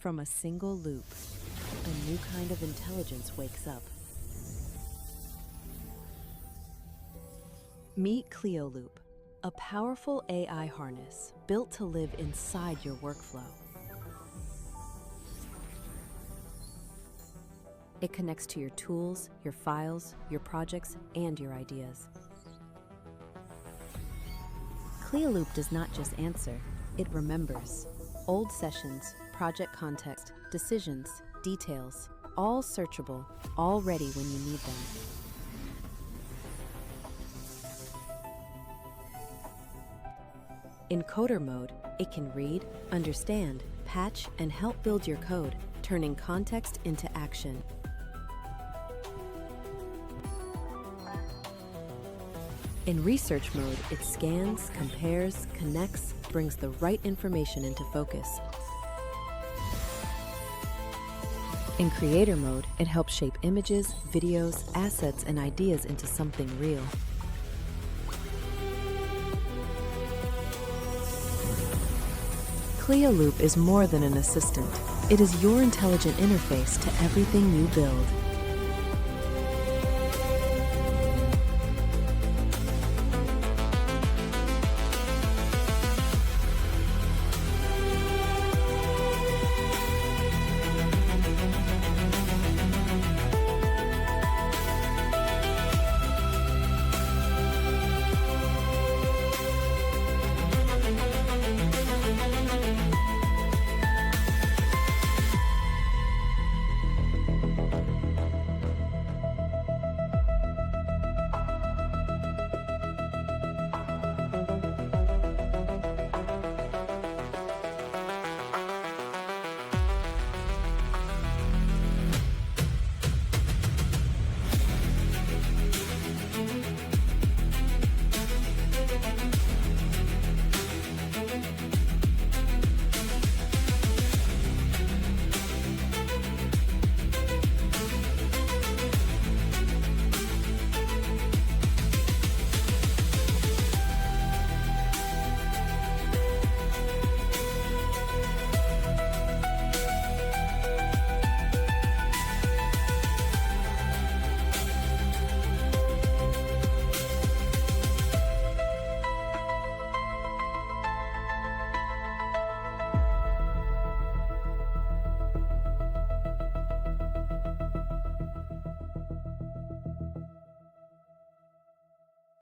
From a single loop, a new kind of intelligence wakes up. Meet Clioloop, a powerful AI harness built to live inside your workflow. It connects to your tools, your files, your projects, and your ideas. Clioloop does not just answer, it remembers. Old sessions, project context, decisions, details, all searchable, all ready when you need them. In coder mode, it can read, understand, patch, and help build your code, turning context into action. In research mode, it scans, compares, connects, brings the right information into focus. In creator mode, it helps shape images, videos, assets, and ideas into something real. Clioloop is more than an assistant. It is your intelligent interface to everything you build.